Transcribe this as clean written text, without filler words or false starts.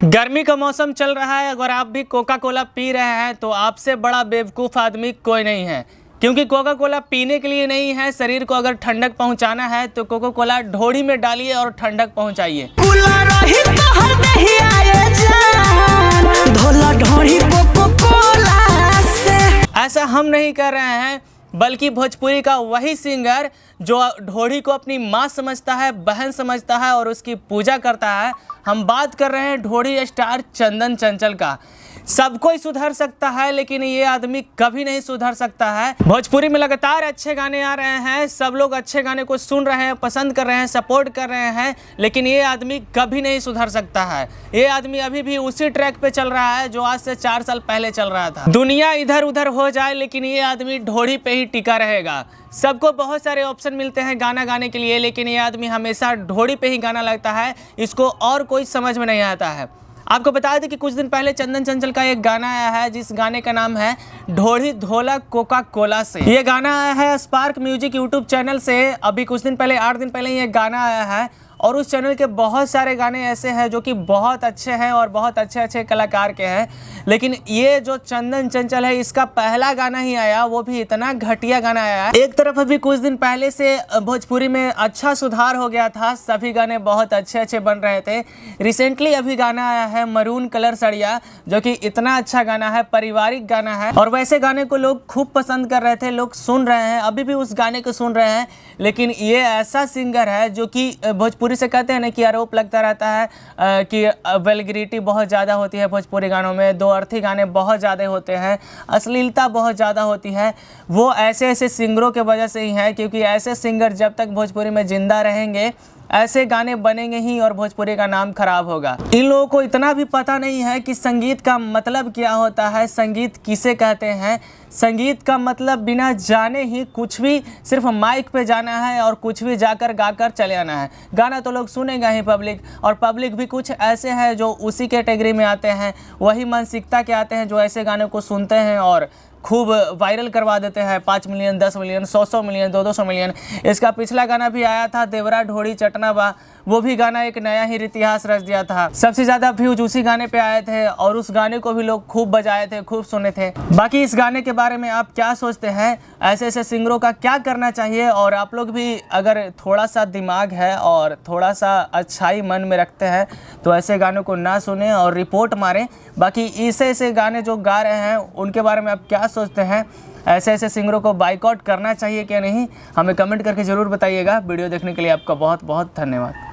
गर्मी का मौसम चल रहा है। अगर आप भी कोका कोला पी रहे हैं तो आपसे बड़ा बेवकूफ़ आदमी कोई नहीं है, क्योंकि कोका कोला पीने के लिए नहीं है। शरीर को अगर ठंडक पहुंचाना है तो कोका कोला ढोड़ी में डालिए और ठंडक पहुंचाइए। ऐसा हम नहीं कर रहे हैं, बल्कि भोजपुरी का वही सिंगर जो ढोड़ी को अपनी माँ समझता है, बहन समझता है और उसकी पूजा करता है। हम बात कर रहे हैं ढोड़ी स्टार चंदन चंचल का। सब कोई सुधर सकता है, लेकिन ये आदमी कभी नहीं सुधर सकता है। भोजपुरी में लगातार अच्छे गाने आ रहे हैं, सब लोग अच्छे गाने को सुन रहे हैं, पसंद कर रहे हैं, सपोर्ट कर रहे हैं, लेकिन ये आदमी कभी नहीं सुधर सकता है। ये आदमी अभी भी उसी ट्रैक पे चल रहा है जो आज से 4 साल पहले चल रहा था। दुनिया इधर उधर हो जाए, लेकिन ये आदमी ढोड़ी पे ही टिका रहेगा। सबको बहुत सारे ऑप्शन मिलते हैं गाना गाने के लिए, लेकिन ये आदमी हमेशा ढोड़ी पे ही गाना लगता है। इसको और कोई समझ में नहीं आता है। आपको बता दें कि कुछ दिन पहले चंदन चंचल का एक गाना आया है, जिस गाने का नाम है ढोड़ी धोला कोका कोला से। ये गाना आया है स्पार्क म्यूजिक यूट्यूब चैनल से। अभी कुछ दिन पहले 8 दिन पहले ये गाना आया है, और उस चैनल के बहुत सारे गाने ऐसे हैं जो कि बहुत अच्छे हैं और बहुत अच्छे अच्छे कलाकार के हैं। लेकिन ये जो चंदन चंचल है, इसका पहला गाना ही आया, वो भी इतना घटिया गाना आया है। एक तरफ अभी कुछ दिन पहले से भोजपुरी में अच्छा सुधार हो गया था, सभी गाने बहुत अच्छे अच्छे बन रहे थे। रिसेंटली अभी गाना आया है मरून कलर सड़िया, जो कि इतना अच्छा गाना है, पारिवारिक गाना है, और वैसे गाने को लोग खूब पसंद कर रहे थे, लोग सुन रहे हैं, अभी भी उस गाने को सुन रहे हैं। लेकिन ये ऐसा सिंगर है जो कि भोजपुरी से कहते हैं ना कि आरोप लगता रहता है कि वल्गैरिटी बहुत ज़्यादा होती है भोजपुरी गानों में, दो अर्थी गाने बहुत ज़्यादा होते हैं, अश्लीलता बहुत ज़्यादा होती है। वो ऐसे ऐसे सिंगरों के वजह से ही है, क्योंकि ऐसे सिंगर जब तक भोजपुरी में ज़िंदा रहेंगे, ऐसे गाने बनेंगे ही और भोजपुरी का नाम खराब होगा। इन लोगों को इतना भी पता नहीं है कि संगीत का मतलब क्या होता है, संगीत किसे कहते हैं। संगीत का मतलब बिना जाने ही कुछ भी सिर्फ माइक पे जाना है और कुछ भी जाकर गाकर चले आना है। गाना तो लोग सुनेगा ही पब्लिक, और पब्लिक भी कुछ ऐसे हैं जो उसी कैटेगरी में आते हैं, वही मानसिकता के आते हैं जो ऐसे गाने को सुनते हैं और खूब वायरल करवा देते हैं। 5 मिलियन, 10 मिलियन, 100 मिलियन, 200 मिलियन। इसका पिछला गाना भी आया था, देवरा ढोड़ी चटना बा, वो भी गाना एक नया ही इतिहास रच दिया था। सबसे ज़्यादा व्यूज उसी गाने पे आए थे, और उस गाने को भी लोग खूब बजाए थे, खूब सुने थे। बाकी इस गाने के बारे में आप क्या सोचते हैं? ऐसे ऐसे सिंगरों का क्या करना चाहिए? और आप लोग भी अगर थोड़ा सा दिमाग है और थोड़ा सा अच्छाई मन में रखते हैं तो ऐसे गानों को ना सुने और रिपोर्ट मारें। बाकी ऐसे गाने जो गा रहे हैं उनके बारे में आप क्या सोचते हैं? ऐसे ऐसे सिंगरों को बाइकआउट करना चाहिए क्या नहीं? हमें कमेंट करके ज़रूर बताइएगा। वीडियो देखने के लिए आपका बहुत बहुत धन्यवाद।